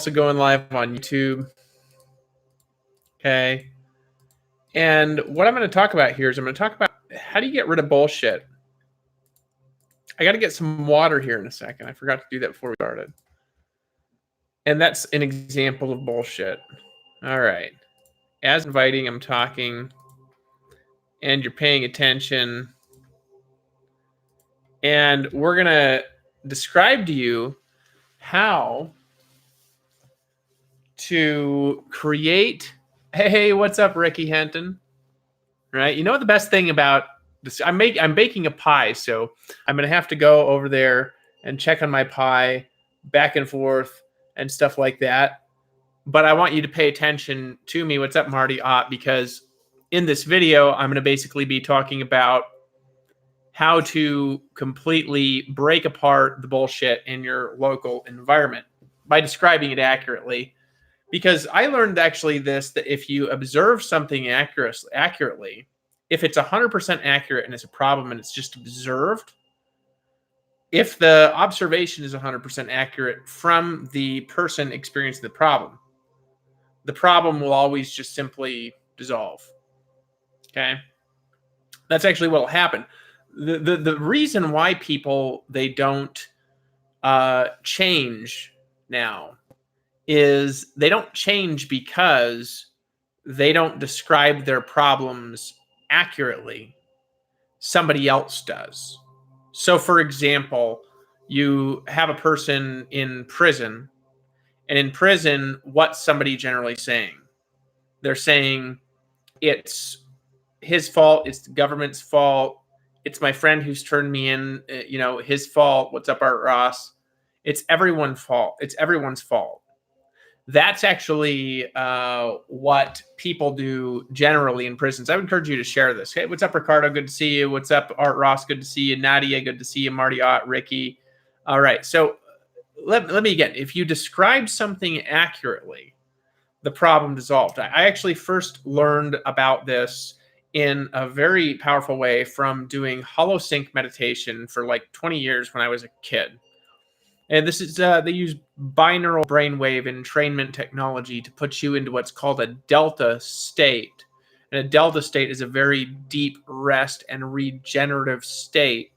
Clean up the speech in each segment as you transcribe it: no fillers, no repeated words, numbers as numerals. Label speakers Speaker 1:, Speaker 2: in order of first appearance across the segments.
Speaker 1: Also going live on YouTube. Okay. And what I'm going to talk about here is I'm going to talk about how do you get rid of bullshit. I got to get some water here in a second. I forgot to do that before we started. And that's an example of bullshit. All right. As inviting, I'm talking, and you're paying attention. And we're going to describe to you how to create. Hey, what's up, Ricky Henton? Right? You know what the best thing about this? I'm baking a pie, so I'm gonna have to go over there and check on my pie, back and forth, and stuff like that. But I want you to pay attention to me. What's up, Marty Ott? Because in this video, I'm gonna basically be talking about how to completely break apart the bullshit in your local environment by describing it accurately. Because I learned actually that if you observe something accurately, if it's 100% accurate and it's a problem and it's just observed, if the observation is 100% accurate from the person experiencing the problem will always just simply dissolve. Okay? That's actually what will happen. The reason why people, they don't change now is they don't change because they don't describe their problems accurately. Somebody else does. So, for example, you have a person in prison, and in prison, what's somebody generally saying? They're saying it's his fault, it's the government's fault, it's my friend who's turned me in, his fault. What's up, Art Ross? It's everyone's fault. It's everyone's fault. That's actually what people do generally in prisons. I would encourage you to share this. Hey, what's up, Ricardo? Good to see you. What's up, Art Ross? Good to see you. Nadia, good to see you. Marty Ott, Ricky. All right. So let me again. If you describe something accurately, the problem dissolved. I actually first learned about this in a very powerful way from doing HoloSync meditation for like 20 years when I was a kid. And this is they use binaural brainwave entrainment technology to put you into what's called a delta state. And a delta state is a very deep rest and regenerative state.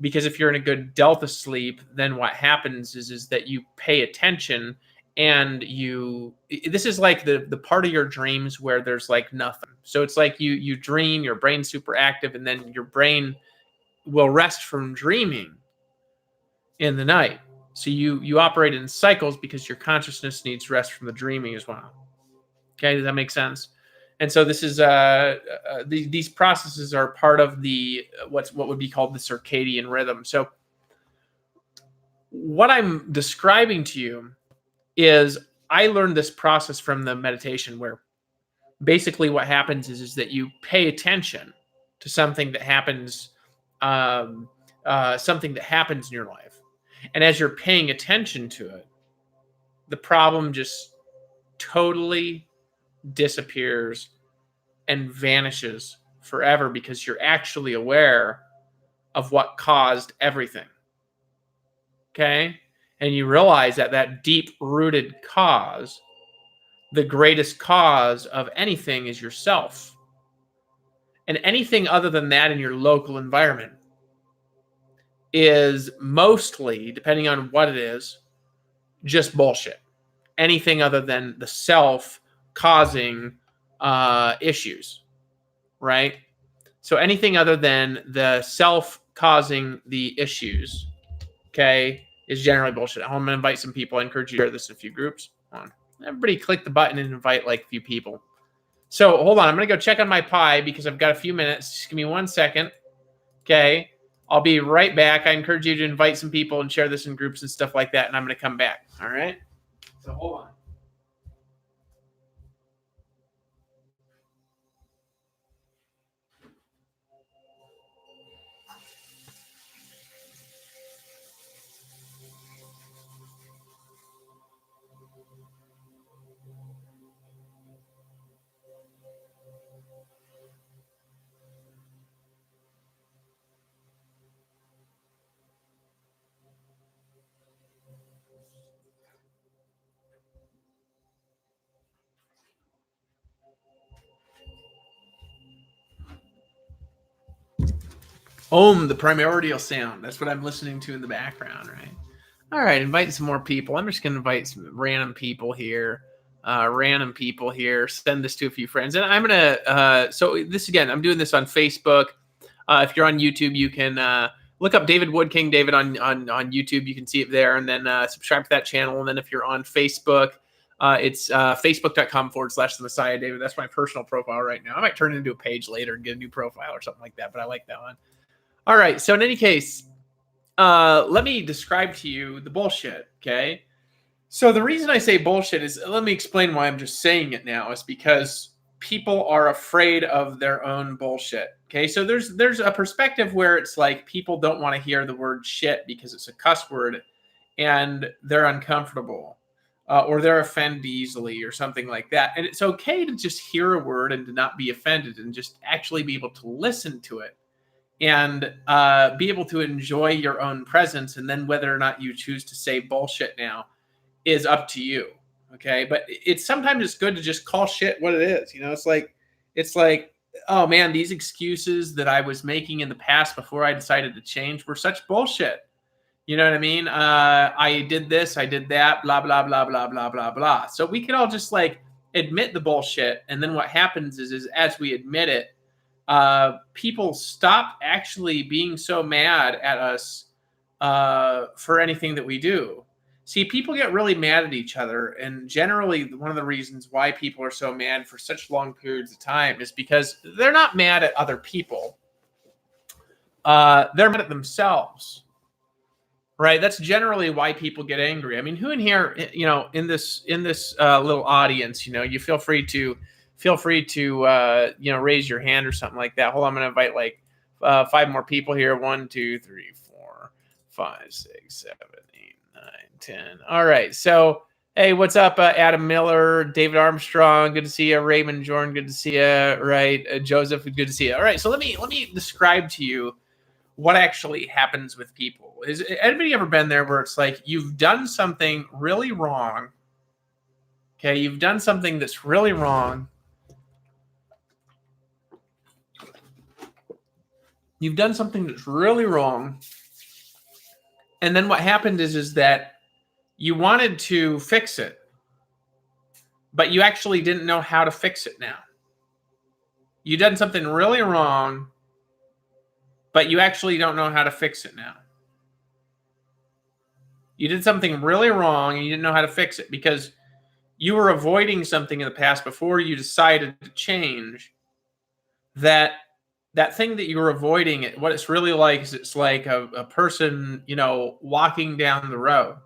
Speaker 1: Because if you're in a good delta sleep, then what happens is that you pay attention and this is like the part of your dreams where there's like nothing. So it's like you dream, your brain's super active, and then your brain will rest from dreaming in the night. So you operate in cycles because your consciousness needs rest from the dreaming as well. Okay, does that make sense? And so this is these processes are part of the what would be called the circadian rhythm. So what I'm describing to you is I learned this process from the meditation where basically what happens is that you pay attention to something that happens in your life. And as you're paying attention to it, the problem just totally disappears and vanishes forever because you're actually aware of what caused everything. Okay? And you realize that deep-rooted cause, the greatest cause of anything is yourself. And anything other than that in your local environment is mostly, depending on what it is, just bullshit. Anything other than the self causing issues, right? So anything other than the self causing the issues, okay, is generally bullshit. I'm going to invite some people. I encourage you to share this in a few groups. Hold on. Everybody click the button and invite like a few people. So hold on. I'm going to go check on my pie because I've got a few minutes. Just give me 1 second. Okay. I'll be right back. I encourage you to invite some people and share this in groups and stuff like that. And I'm going to come back. All right. So hold on. Om, the primordial sound. That's what I'm listening to in the background, right? All right, invite some more people. I'm just going to invite some random people here. Send this to a few friends. And I'm going to, so this again, I'm doing this on Facebook. If you're on YouTube, you can look up David Wood King David on YouTube. You can see it there. And then subscribe to that channel. And then if you're on Facebook, it's facebook.com/the Messiah David. That's my personal profile right now. I might turn it into a page later and get a new profile or something like that, but I like that one. All right. So in any case, let me describe to you the bullshit. Okay. So the reason I say bullshit is, let me explain why I'm just saying it now, is because people are afraid of their own bullshit. Okay. So there's a perspective where it's like people don't want to hear the word shit because it's a cuss word and they're uncomfortable. Or they're offended easily or something like that. And it's okay to just hear a word and to not be offended and just actually be able to listen to it and be able to enjoy your own presence. And then whether or not you choose to say bullshit now is up to you. Okay. But it's sometimes it's good to just call shit what it is. You know, it's like, oh man, these excuses that I was making in the past before I decided to change were such bullshit. You know what I mean? I did this, I did that, blah, blah, blah, blah, blah, blah, blah. So we could all just like admit the bullshit. And then what happens is as we admit it, people stop actually being so mad at us for anything that we do. See, people get really mad at each other. And generally, one of the reasons why people are so mad for such long periods of time is because they're not mad at other people. They're mad at themselves. Right. That's generally why people get angry. I mean, who in here, you know, in this little audience, you know, you feel free to, you know, raise your hand or something like that. Hold on. I'm going to invite like 5 more people here. 1, 2, 3, 4, 5, 6, 7, 8, 9, 10. All right. So, hey, what's up? Adam Miller, David Armstrong. Good to see you. Raymond Jordan. Good to see you. Right. Joseph. Good to see you. All right. So let me describe to you what actually happens with people. Is anybody ever been there where it's like you've done something really wrong? Okay, you've done something that's really wrong. You've done something that's really wrong. And then what happened is that you wanted to fix it, but you actually didn't know how to fix it now. You done something really wrong, but you actually don't know how to fix it now. You did something really wrong and you didn't know how to fix it because you were avoiding something in the past before you decided to change. That thing that you were avoiding, what it's really like is it's like a person, you know, walking down the road.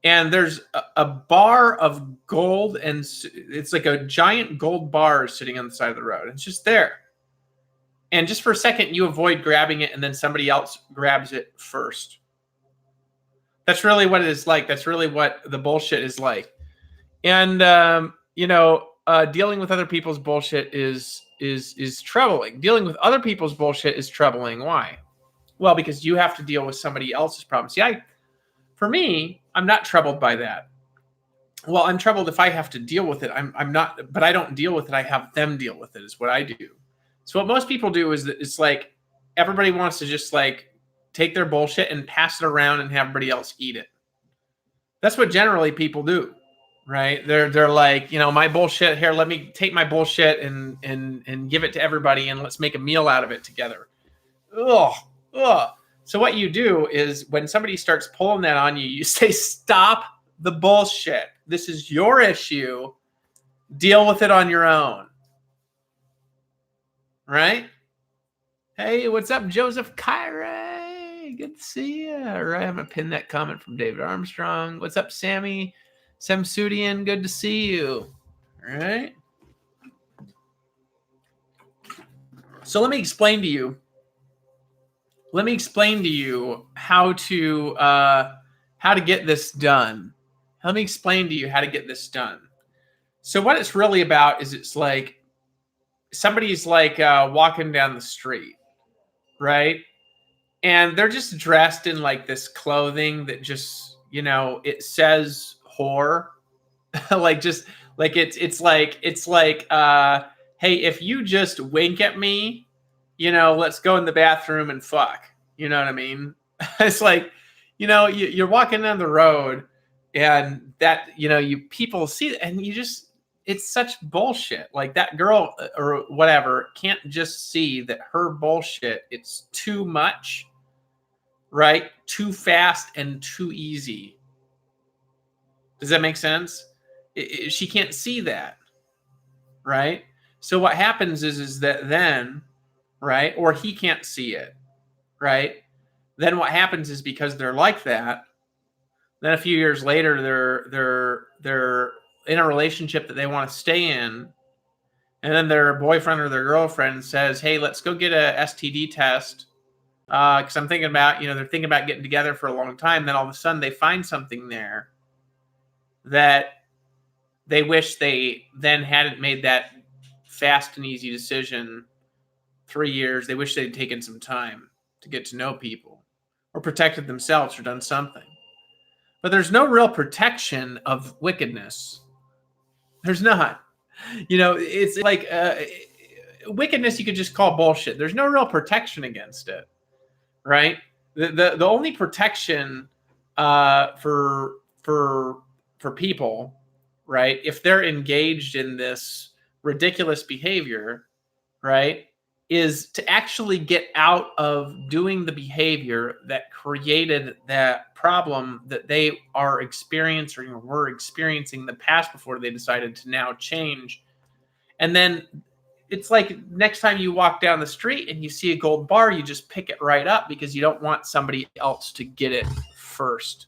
Speaker 1: And there's a bar of gold, and it's like a giant gold bar sitting on the side of the road. It's just there. And just for a second, you avoid grabbing it, and then somebody else grabs it first. That's really what it is like. That's really what the bullshit is like. And you know, dealing with other people's bullshit is troubling. Dealing with other people's bullshit is troubling. Why? Well, because you have to deal with somebody else's problem. See, for me, I'm not troubled by that. Well, I'm troubled if I have to deal with it. I'm not, but I don't deal with it. I have them deal with it is what I do. So what most people do is that it's like everybody wants to just like take their bullshit and pass it around and have everybody else eat it. That's what generally people do, right? They're like, you know, my bullshit here, let me take my bullshit and give it to everybody and let's make a meal out of it together. Ugh. So what you do is when somebody starts pulling that on you, you say, stop the bullshit. This is your issue. Deal with it on your own. Right? Hey, what's up, Joseph Kyrie? Good to see you. All right, I'm going to pin that comment from David Armstrong. What's up, Sammy Samsudian? Good to see you. All right. So let me explain to you. How to get this done. Let me explain to you how to get this done. So what it's really about is it's like somebody's like walking down the street, right? And they're just dressed in like this clothing that just, you know, it says whore. like just like it's like hey, if you just wink at me, let's go in the bathroom and fuck. You know what I mean? It's like, you're walking down the road and that, you people see it and it's such bullshit. Like that girl or whatever can't just see that her bullshit, it's too much, right? Too fast and too easy. Does that make sense? She can't see that, right? So what happens is that then, right? Or he can't see it, right? Then what happens is because they're like that, then a few years later they're in a relationship that they want to stay in, and then their boyfriend or their girlfriend says, "Hey, let's go get a STD test." Because I'm thinking about, they're thinking about getting together for a long time. Then all of a sudden they find something there that they wish they then hadn't made that fast and easy decision 3 years. They wish they'd taken some time to get to know people or protected themselves or done something. But there's no real protection of wickedness. There's not. It's like wickedness you could just call bullshit. There's no real protection against it, right? The only protection for people, right, if they're engaged in this ridiculous behavior, right, is to actually get out of doing the behavior that created that problem that they are experiencing or were experiencing in the past before they decided to now change. And then it's like next time you walk down the street and you see a gold bar, you just pick it right up because you don't want somebody else to get it first.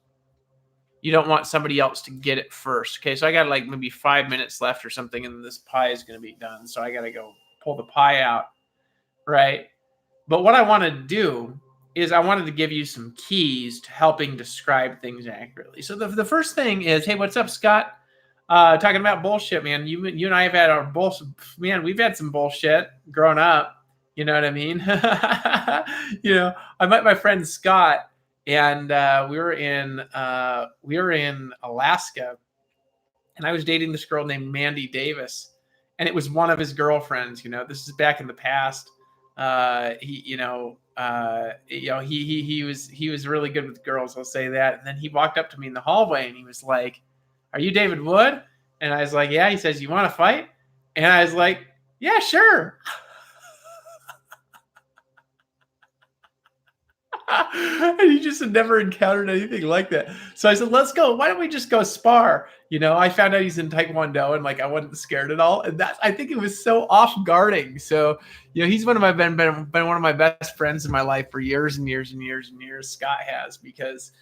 Speaker 1: You don't want somebody else to get it first. Okay, so I got like maybe 5 minutes left or something, and this pie is going to be done. So I got to go pull the pie out, right? But what I want to do is I wanted to give you some keys to helping describe things accurately. So the first thing is, hey, what's up, Scott? Talking about bullshit, man. You and I have had our bullshit. Man, we've had some bullshit growing up. You know what I mean? I met my friend Scott, and we were in Alaska, and I was dating this girl named Mandy Davis, and it was one of his girlfriends. This is back in the past. He was really good with girls. I'll say that. And then he walked up to me in the hallway, and he was like, "Are you David Wood?" And I was like, "Yeah." He says, "You want to fight?" And I was like, "Yeah, sure." And he just had never encountered anything like that. So I said, "Let's go. Why don't we just go spar?" I found out he's in Taekwondo, and like I wasn't scared at all. And I think it was so off guarding. So he's been one of my best friends in my life for years and years and years and years. Scott has, because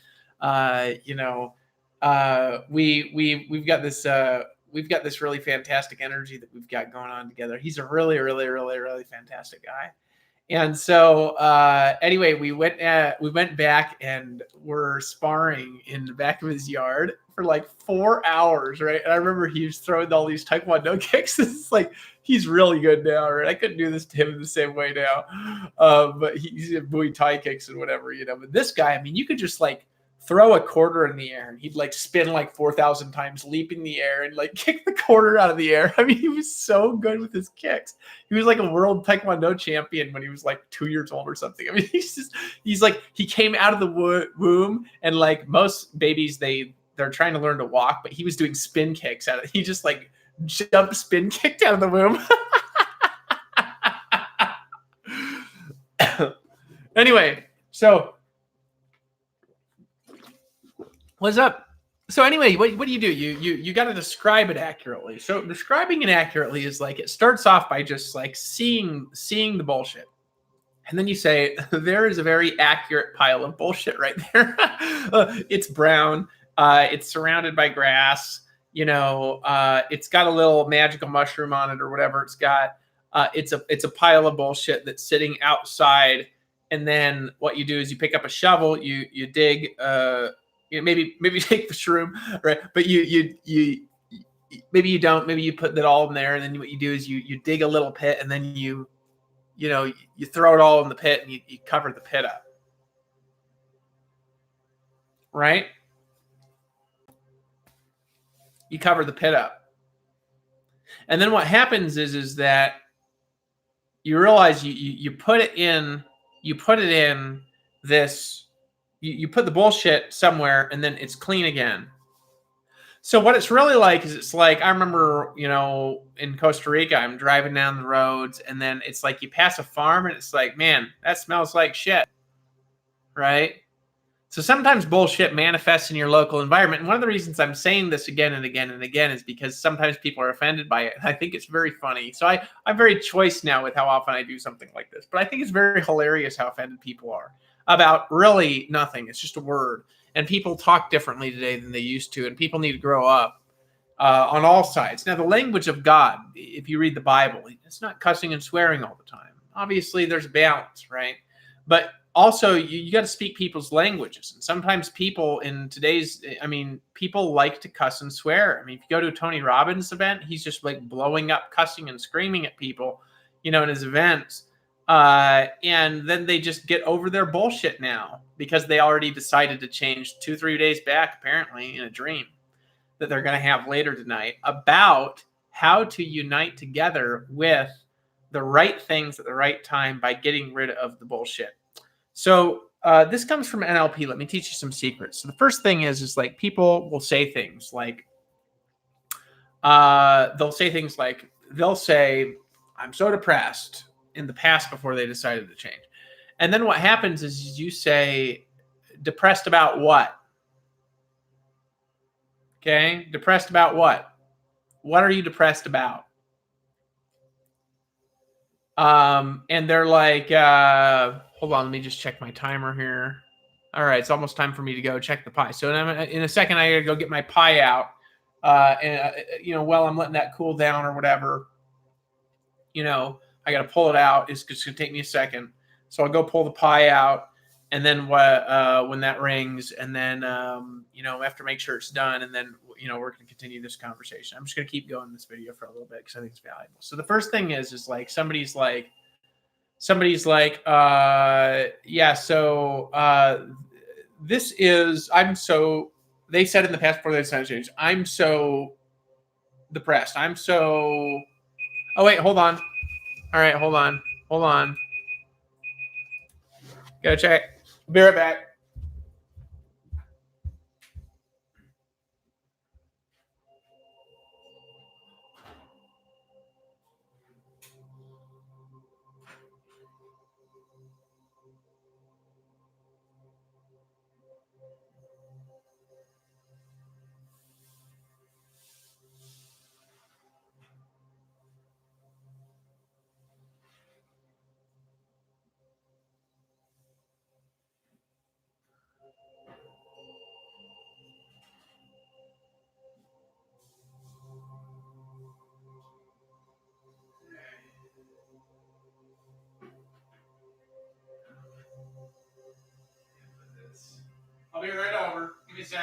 Speaker 1: we've got this really fantastic energy that we've got going on together. He's a really, really, really, really fantastic guy. And so anyway, we went back and we're sparring in the back of his yard for like 4 hours, right? And I remember he was throwing all these Taekwondo kicks. It's like he's really good now, right? I couldn't do this to him in the same way now, but he's Muay Thai kicks and whatever, But this guy, I mean, you could just like throw a quarter in the air and he'd like spin like 4,000 times, leap in the air and like kick the quarter out of the air. I mean, he was so good with his kicks. He was like a world Taekwondo champion when he was like 2 years old or something. I mean, he came out of the womb, and like most babies, they're trying to learn to walk, but he was doing spin kicks out of it. He just like jumped, spin kicked out of the womb. Anyway, so what's up? So anyway, what do? You got to describe it accurately. So describing it accurately is like, it starts off by just like seeing the bullshit. And then you say, there is a very accurate pile of bullshit right there. It's brown. It's surrounded by grass. It's got a little magical mushroom on it or whatever it's got. It's a pile of bullshit that's sitting outside. And then what you do is you pick up a shovel, you dig, maybe take the shroom, right? But you maybe you don't. Maybe you put that all in there, and then what you do is you dig a little pit, and then you throw it all in the pit, and you cover the pit up, right? You cover the pit up, and then what happens is that you realize you put it in this, you put the bullshit somewhere and then it's clean again. So what it's really like is, it's like, I remember, in Costa Rica, I'm driving down the roads and then it's like you pass a farm and it's like, man, that smells like shit. Right? So sometimes bullshit manifests in your local environment. And one of the reasons I'm saying this again and again and again is because sometimes people are offended by it. I think it's very funny. So I'm very choice now with how often I do something like this. But I think it's very hilarious how offended people are about really nothing. It's just a word. And people talk differently today than they used to. And people need to grow up on all sides. Now, the language of God, if you read the Bible, it's not cussing and swearing all the time. Obviously, there's balance, right? But also, you got to speak people's languages. And sometimes people in today's, people like to cuss and swear. If you go to a Tony Robbins event, he's just like blowing up, cussing and screaming at people, in his events. And then they just get over their bullshit now because they already decided to change 2-3 days back, apparently in a dream that they're going to have later tonight, about how to unite together with the right things at the right time by getting rid of the bullshit. So this comes from NLP. Let me teach you some secrets. So the first thing is like, people will say things like, they'll say, I'm so depressed, in the past before they decided to change. And then what happens is you say, depressed about what? Okay. Depressed about what? What are you depressed about? And they're like, hold on, let me just check my timer here. All right, it's almost time for me to go check the pie. So in a second, I gotta go get my pie out. While I'm letting that cool down or whatever, I gotta pull it out. It's just gonna take me a second. So I'll go pull the pie out, and then when that rings, and then I have to make sure it's done, and then we're gonna continue this conversation. I'm just gonna keep going this video for a little bit because I think it's valuable. So the first thing is like, somebody's like, yeah, so this is, they said in the past before they decided to change, I'm so depressed. Oh wait, hold on. All right, hold on. Gotta check. Be right back. I'll be right over. Give me a sec.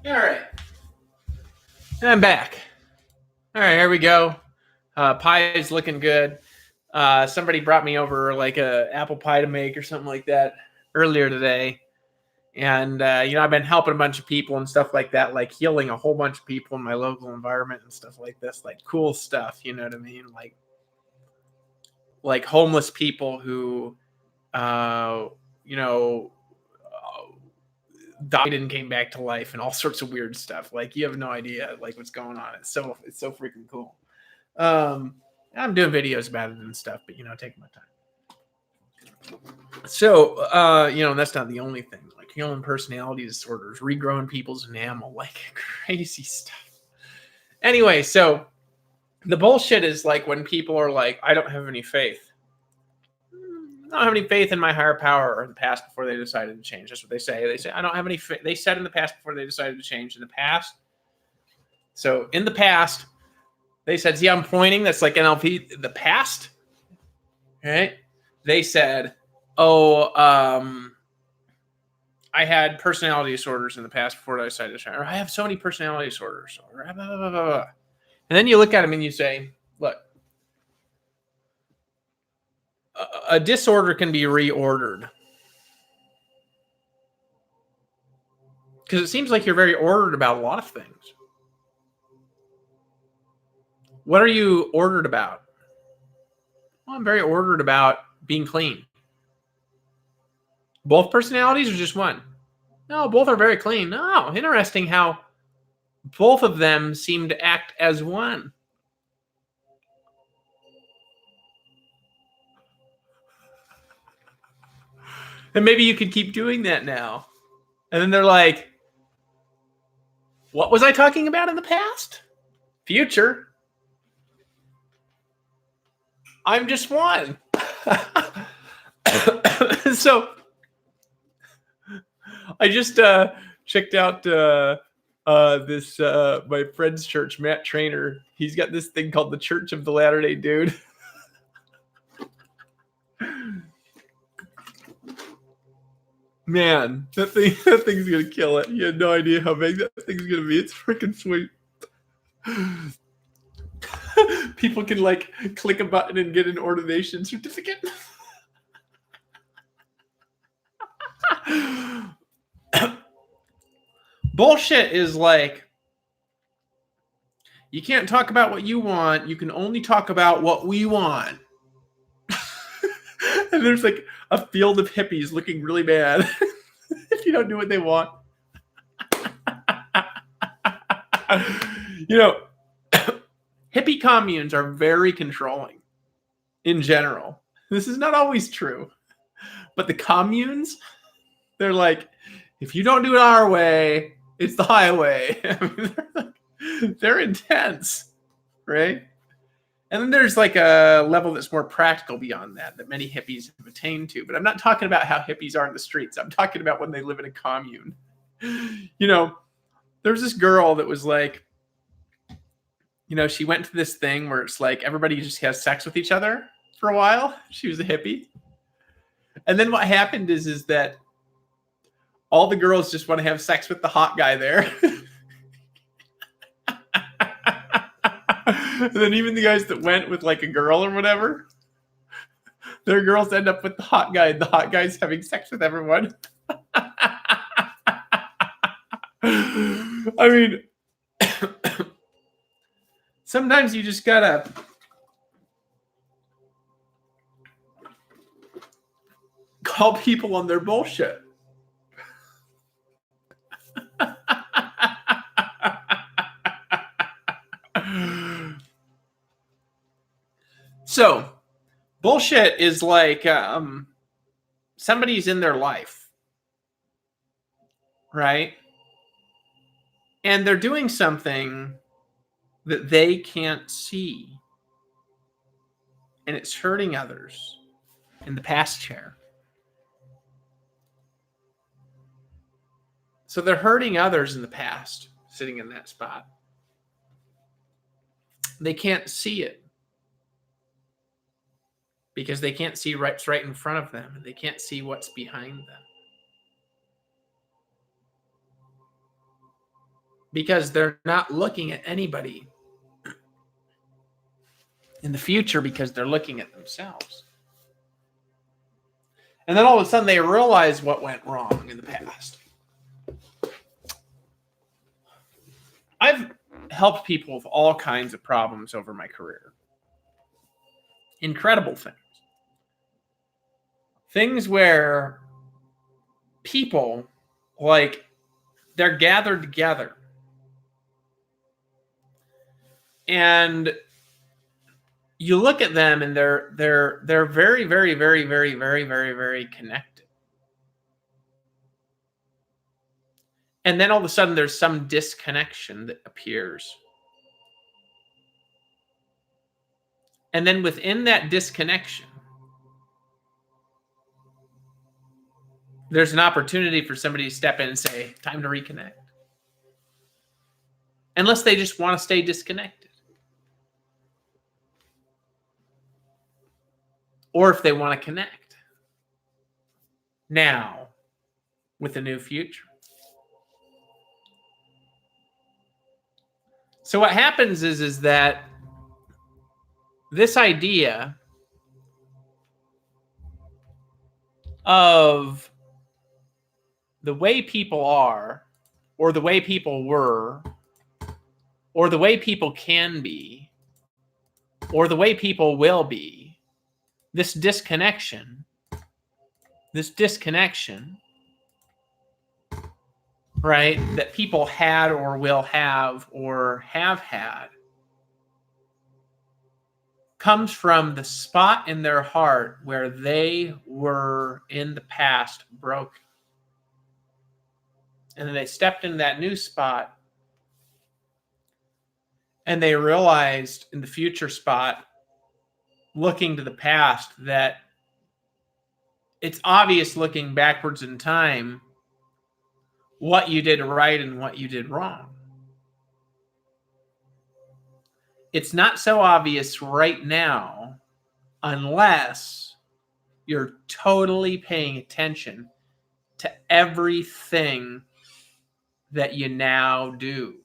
Speaker 1: All right. And I'm back. All right, here we go. Pie is looking good. Somebody brought me over like a apple pie to make or something like that earlier today. And, I've been helping a bunch of people and stuff like that, like healing a whole bunch of people in my local environment and stuff like this, like cool stuff. You know what I mean? Like homeless people who, died and came back to life and all sorts of weird stuff. Like, you have no idea like what's going on. It's so freaking cool. I'm doing videos about it and stuff, but taking my time. So, that's not the only thing. Like healing personality disorders, regrowing people's enamel, like crazy stuff. Anyway, so the bullshit is like when people are like, I don't have any faith. I don't have any faith in my higher power, or in the past before they decided to change. That's what they say. They say, I don't have any faith. They said in the past before they decided to change. In the past. So in the past, they said, I'm pointing. That's like NLP. The past. Right? They said, I had personality disorders in the past before I decided to try. Or I have so many personality disorders. Or blah, blah, blah, blah. And then you look at them and you say, look, a disorder can be reordered. Because it seems like you're very ordered about a lot of things. What are you ordered about? Well, I'm very ordered about being clean. Both personalities or just one? No, both are very clean. No, interesting how both of them seem to act as one. And maybe you could keep doing that now. And then they're like, what was I talking about in the past? Future. I'm just one. So I just checked out this my friend's church, Matt Trainer. He's got this thing called the Church of the Latter-day Dude. Man, that thing's gonna kill it. You had no idea how big that thing's gonna be. It's freaking sweet. People can like click a button and get an ordination certificate. Bullshit is like, you can't talk about what you want. You can only talk about what we want. And there's like a field of hippies looking really bad if you don't do what they want. You know, hippie communes are very controlling in general. This is not always true. But the communes, they're like, if you don't do it our way, it's the highway. I mean, they're intense, right? And then there's like a level that's more practical beyond that many hippies have attained to. But I'm not talking about how hippies are in the streets. I'm talking about when they live in a commune. You know, there's this girl that was like, you know, she went to this thing where it's like everybody just has sex with each other for a while. She was a hippie. And then what happened is that all the girls just want to have sex with the hot guy there. And then even the guys that went with like a girl or whatever, their girls end up with the hot guy, and the hot guy's having sex with everyone. I mean, sometimes you just gotta call people on their bullshit. So, bullshit is like somebody's in their life, right? And they're doing something that they can't see. And it's hurting others in the past chair. So they're hurting others in the past, sitting in that spot. They can't see it because they can't see what's right in front of them. They can't see what's behind them. Because they're not looking at anybody in the future, because they're looking at themselves. And then all of a sudden they realize what went wrong in the past. I've helped people with all kinds of problems over my career. Incredible things. Things where people, like, they're gathered together. And you look at them and they're very, very, very, very, very, very, very connected. And then all of a sudden there's some disconnection that appears. And then within that disconnection, there's an opportunity for somebody to step in and say, time to reconnect. Unless they just want to stay disconnected. Or if they want to connect. now with a new future. So what happens is that this idea of the way people are, or the way people were, or the way people can be, or the way people will be, this disconnection, right, that people had or will have or have had, comes from the spot in their heart where they were in the past broken. And then they stepped into that new spot and they realized in the future spot, looking to the past, that it's obvious looking backwards in time what you did right and what you did wrong. It's not so obvious right now unless you're totally paying attention to everything that you now do.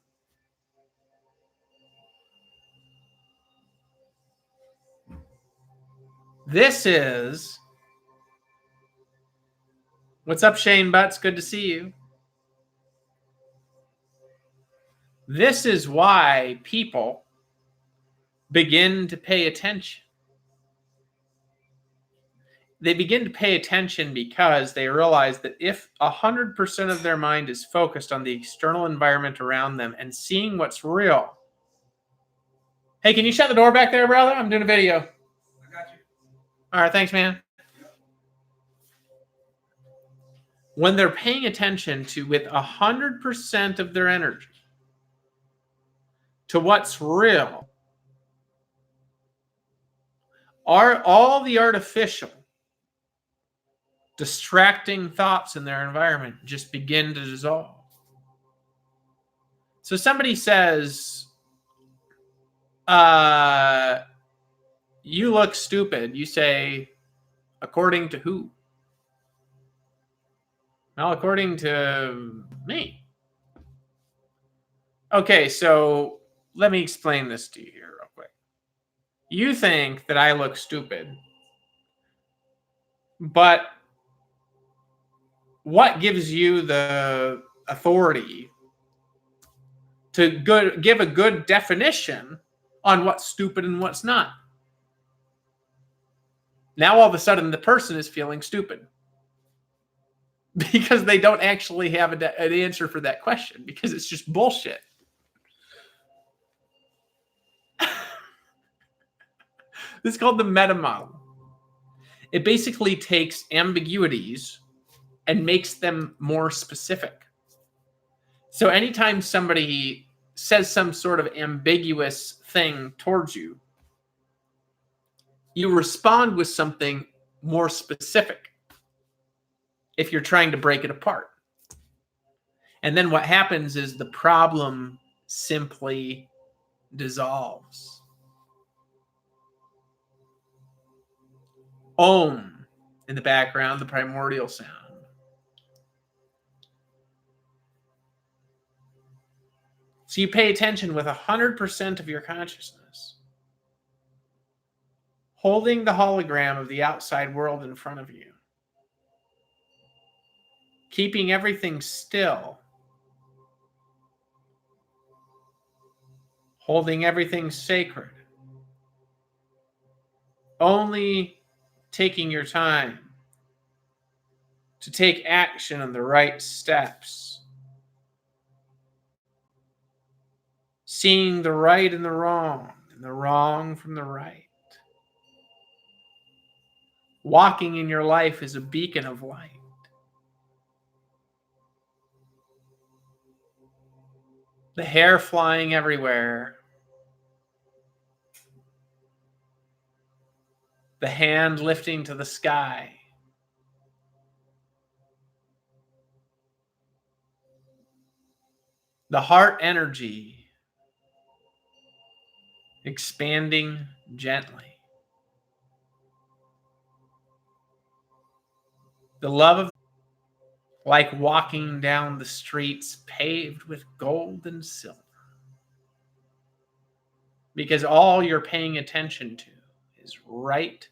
Speaker 1: This is... What's up, Shane Butts? Good to see you. This is why people begin to pay attention. They begin to pay attention because they realize that if 100% of their mind is focused on the external environment around them and seeing what's real. Hey, can you shut the door back there, brother? I'm doing a video.
Speaker 2: I got you.
Speaker 1: All right, thanks, man. Yep. When they're paying attention to, with 100% of their energy, to what's real, all the artificial, distracting thoughts in their environment just begin to dissolve. So somebody says, you look stupid. You say, according to who? Well, according to me. Okay, so let me explain this to you here real quick. You think that I look stupid, but what gives you the authority to give a good definition on what's stupid and what's not? Now all of a sudden the person is feeling stupid because they don't actually have an answer for that question, because it's just bullshit. This is called the meta model. It basically takes ambiguities and makes them more specific. So anytime somebody says some sort of ambiguous thing towards you, you respond with something more specific if you're trying to break it apart. And then what happens is the problem simply dissolves. Om in the background, the primordial sound. So you pay attention with 100% of your consciousness, holding the hologram of the outside world in front of you, keeping everything still, holding everything sacred, only taking your time to take action on the right steps, seeing the right and the wrong from the right. Walking in your life as a beacon of light. The hair flying everywhere. The hand lifting to the sky. The heart energy expanding gently. The love of like walking down the streets paved with gold and silver. Because all you're paying attention to is right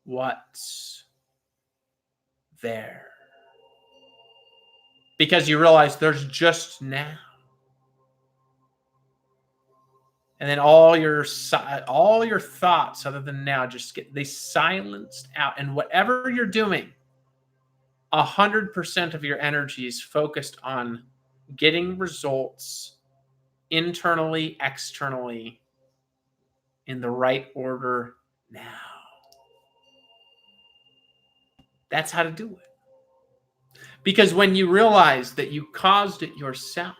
Speaker 1: what's there. Because you realize there's just now. And then all your thoughts other than now just they silenced out. And whatever you're doing, 100% of your energy is focused on getting results internally, externally, in the right order now. That's how to do it. Because when you realize that you caused it yourself,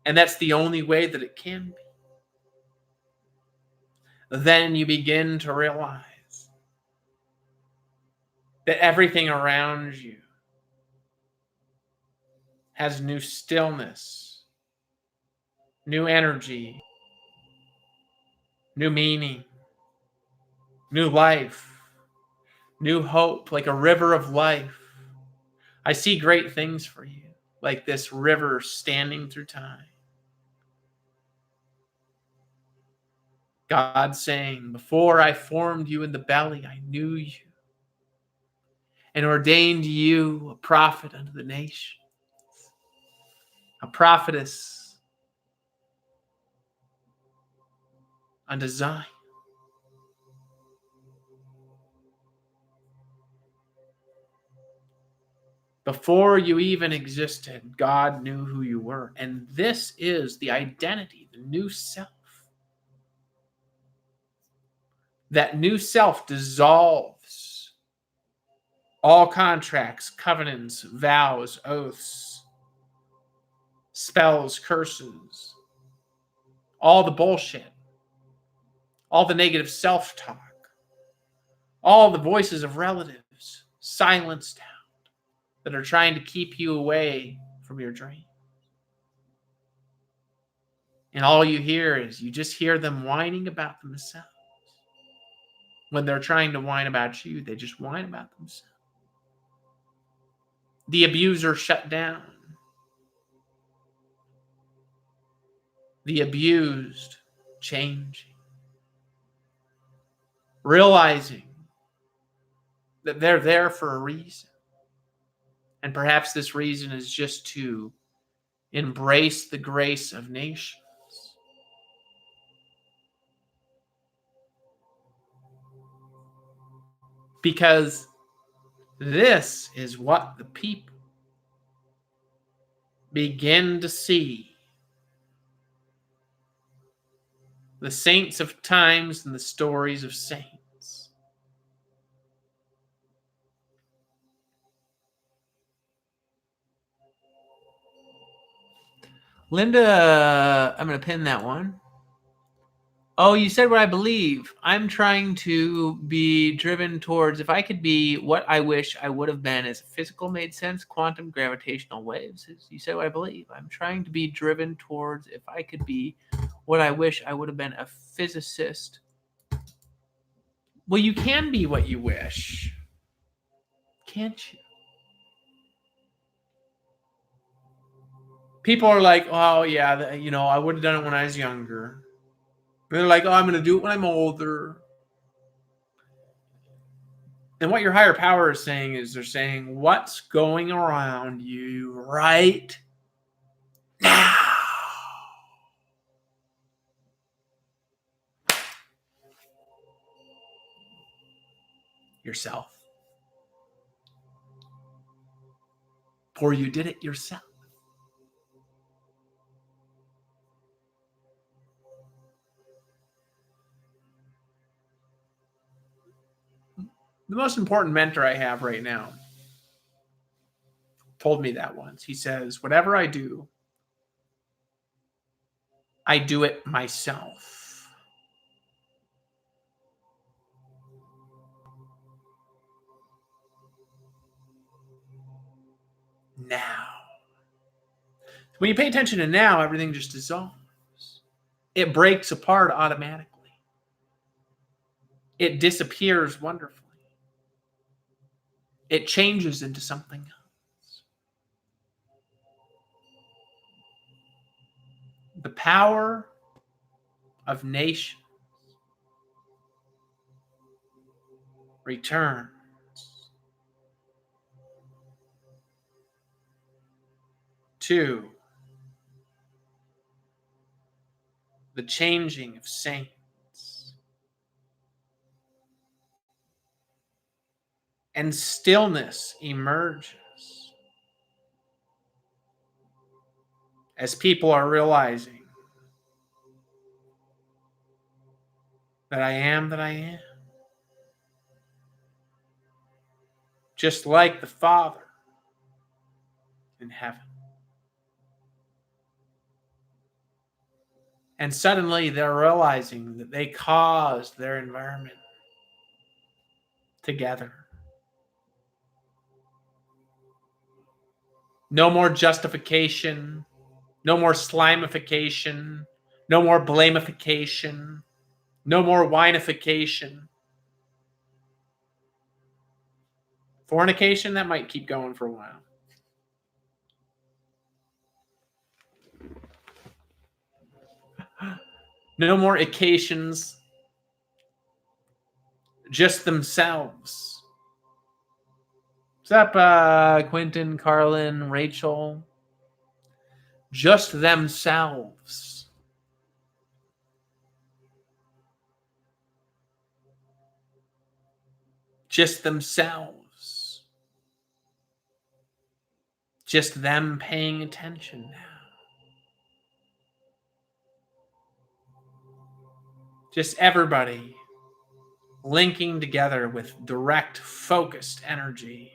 Speaker 1: and that's the only way that it can be, then you begin to realize that everything around you has new stillness, new energy, new meaning, new life, new hope, like a river of life. I see great things for you, like this river standing through time. God saying, before I formed you in the belly, I knew you and ordained you a prophet unto the nations, a prophetess unto Zion. Before you even existed, God knew who you were. And this is the identity, the new self. That new self dissolves all contracts, covenants, vows, oaths, spells, curses, all the bullshit, all the negative self-talk, all the voices of relatives silenced out that are trying to keep you away from your dream. And all you hear is, you just hear them whining about themselves. When they're trying to whine about you, they just whine about themselves. The abuser shut down. The abused changing. Realizing that they're there for a reason. And perhaps this reason is just to embrace the grace of nations. Because this is what the people begin to see. The saints of times and the stories of saints. Linda, I'm going to pin that one. Oh, you said what I believe. I'm trying to be driven towards, if I could be what I wish I would have been, as physical made sense, quantum gravitational waves. You said what I believe. I'm trying to be driven towards, if I could be what I wish I would have been, a physicist. Well, you can be what you wish. Can't you? People are like, oh, yeah, I would have done it when I was younger. And they're like, oh, I'm going to do it when I'm older. And what your higher power is saying is, they're saying, what's going around you right now? Yourself. For you did it yourself. The most important mentor I have right now told me that once. He says, whatever I do it myself. Now. When you pay attention to now, everything just dissolves. It breaks apart automatically. It disappears wonderfully. it changes into something else. The power of nations returns to the changing of saints, and stillness emerges as people are realizing that I am that I am. Just like the Father in heaven. And suddenly they're realizing that they caused their environment together. No more justification, no more slimification, no more blamification, no more winification. Fornication, that might keep going for a while. No more occasions, just themselves. What's up, Quentin, Carlin, Rachel? Just themselves. Just themselves. Just them paying attention now. Just everybody linking together with direct, focused energy.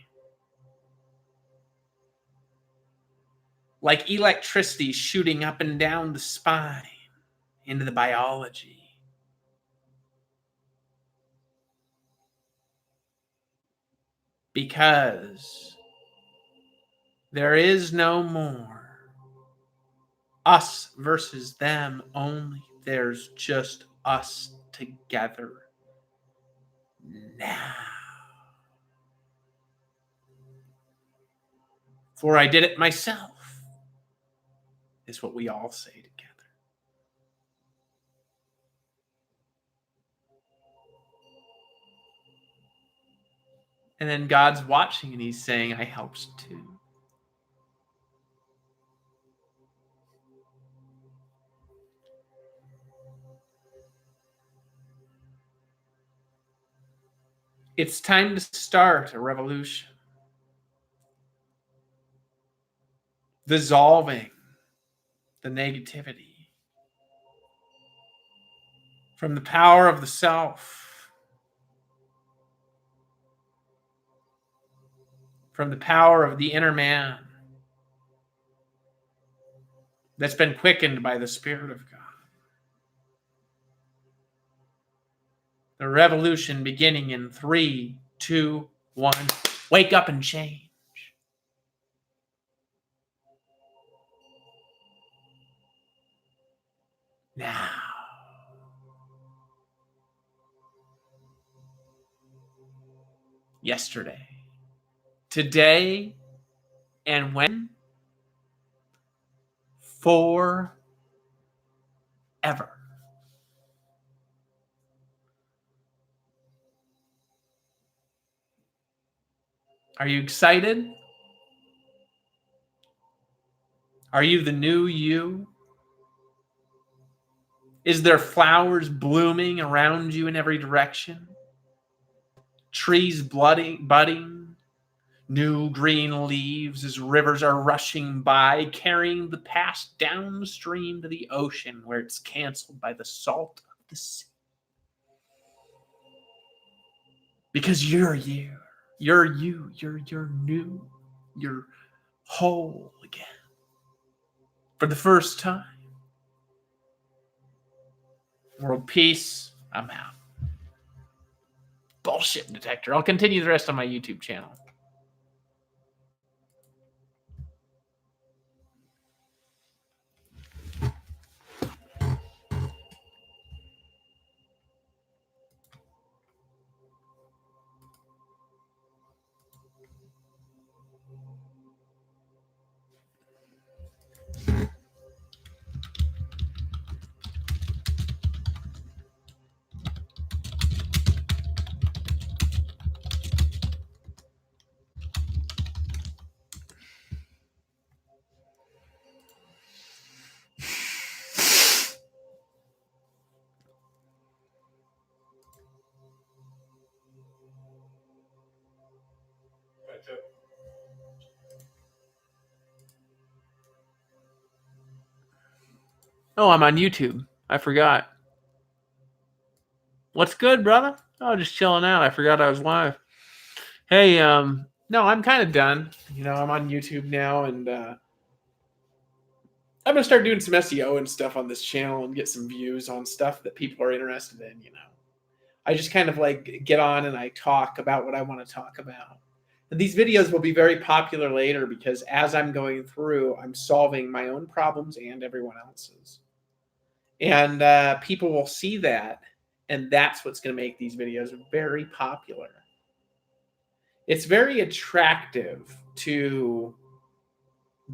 Speaker 1: Like electricity shooting up and down the spine into the biology. Because there is no more us versus them only. There's just us together now. For I did it myself, is what we all say together. And then God's watching and he's saying, I helped too. It's time to start a revolution. Dissolving the negativity from the power of the self, from the power of the inner man that's been quickened by the Spirit of God. The revolution beginning in 3, 2, 1. Wake up and change. Now. Yesterday. Today. And when? Forever. Are you excited? Are you the new you? Is there flowers blooming around you in every direction? Trees budding, new green leaves as rivers are rushing by, carrying the past downstream to the ocean where it's canceled by the salt of the sea. Because you're you. You're you. You're new. You're whole again. For the first time. World peace. I'm out. Bullshit detector. I'll continue the rest on my YouTube channel. Oh, I'm on YouTube. I forgot. What's good, brother? Oh, just chilling out. I forgot I was live. Hey, no, I'm kind of done. You know, I'm on YouTube now, and I'm gonna start doing some SEO and stuff on this channel and get some views on stuff that people are interested in. You know, I just kind of like get on and I talk about what I want to talk about. And these videos will be very popular later because as I'm going through, I'm solving my own problems and everyone else's. And people will see that, and that's what's going to make these videos very popular. It's very attractive to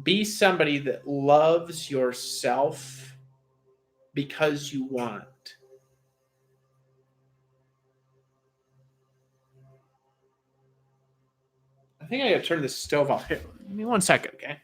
Speaker 1: be somebody that loves yourself because you want. I think I gotta turn this stove off. Here, give me 1 second, okay?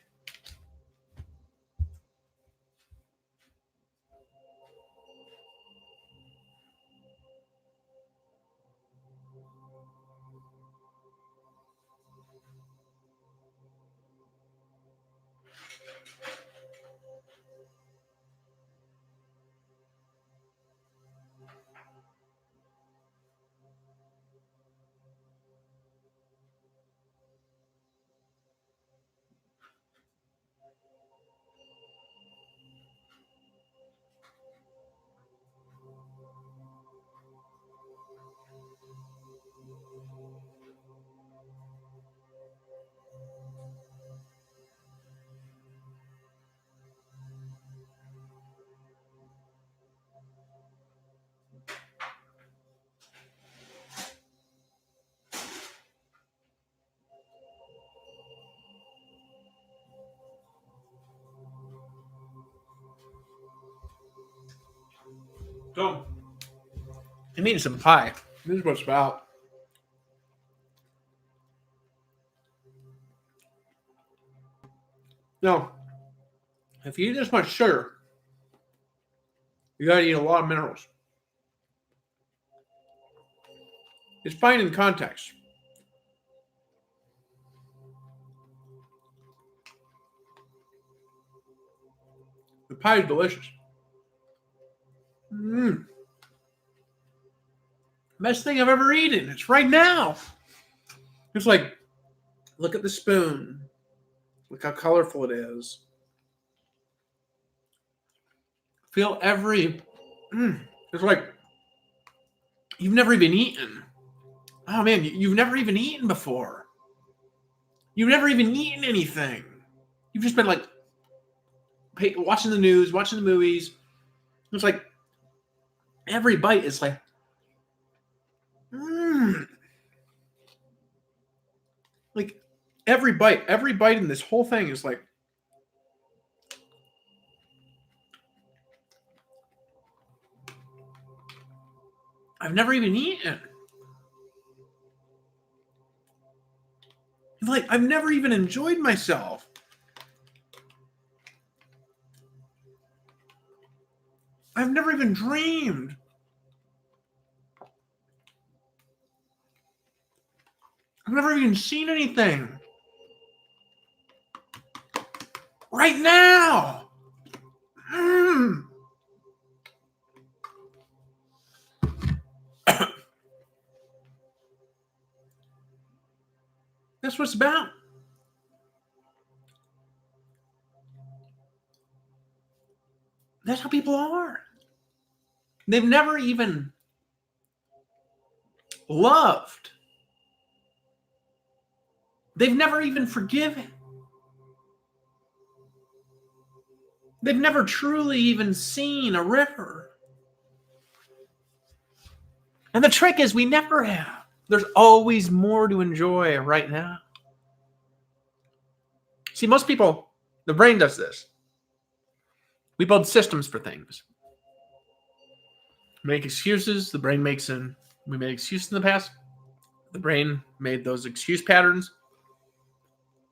Speaker 1: So, I'm eating some pie. This is what it's about. Now, if you eat this much sugar, you gotta eat a lot of minerals. It's fine in context. The pie is delicious. Best thing I've ever eaten. It's right now. It's like, look at the spoon. Look how colorful it is. Feel every. It's like you've never even eaten. Oh man, you've never even eaten before. You've never even eaten anything. You've just been like watching the news, watching the movies. It's like every bite is like, like every bite in this whole thing is like, I've never even eaten. Like I've never even enjoyed myself. I've never even dreamed. I've never even seen anything. Right now. That's what it's about. That's how people are. They've never even loved. They've never even forgiven. They've never truly even seen a river. And the trick is we never have. There's always more to enjoy right now. See, most people, the brain does this. We build systems for things. Make excuses. The brain makes them. We made excuses in the past. The brain made those excuse patterns.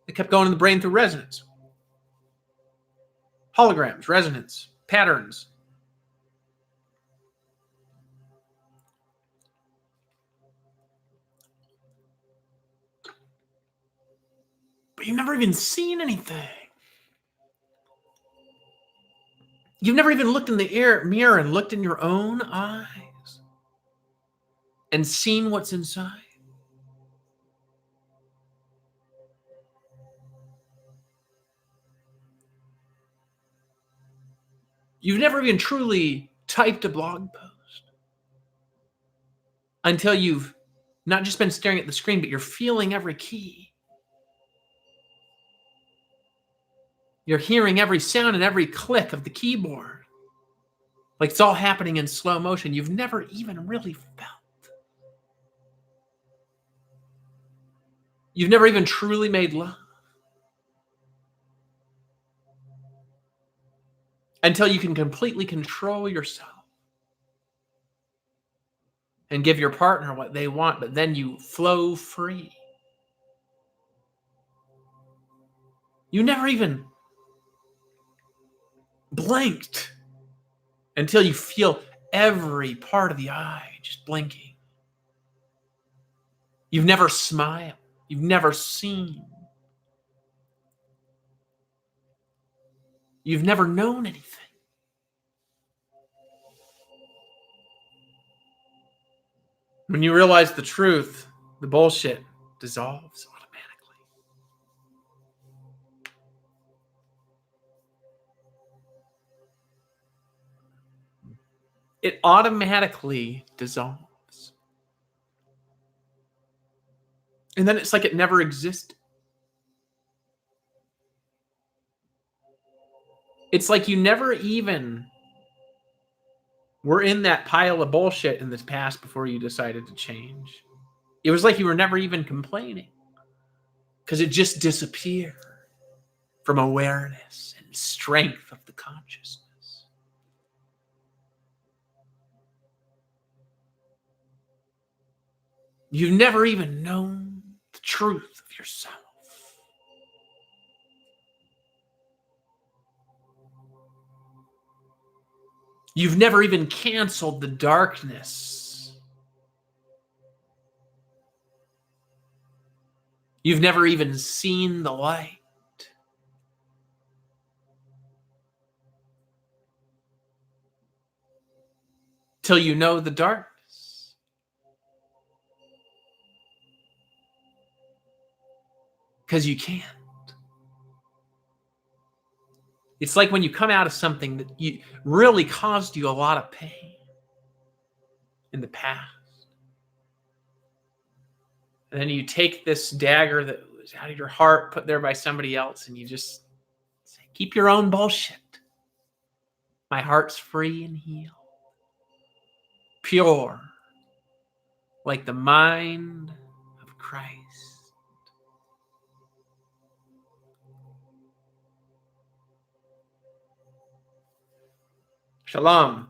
Speaker 1: It kept going in the brain through resonance. Holograms, resonance, patterns. But you've never even seen anything. You've never even looked in the mirror and looked in your own eyes and seen what's inside. You've never even truly typed a blog post until you've not just been staring at the screen, but you're feeling every key. You're hearing every sound and every click of the keyboard. Like it's all happening in slow motion. You've never even really felt. You've never even truly made love until you can completely control yourself and give your partner what they want, but then you flow free. You never even blinked until you feel every part of the eye just blinking. You've never smiled. You've never seen. You've never known anything. When you realize the truth, the bullshit dissolves automatically. It automatically dissolves. And then it's like it never existed. It's like you never even were in that pile of bullshit in the past before you decided to change. It was like you were never even complaining because it just disappeared from awareness and strength of the consciousness. You've never even known the truth of yourself. You've never even canceled the darkness. You've never even seen the light. Till you know the darkness. Because you can't. It's like when you come out of something that really caused you a lot of pain in the past. And then you take this dagger that was out of your heart, put there by somebody else, and you just say, keep your own bullshit. My heart's free and healed. Pure. Like the mind of Christ. Shalom.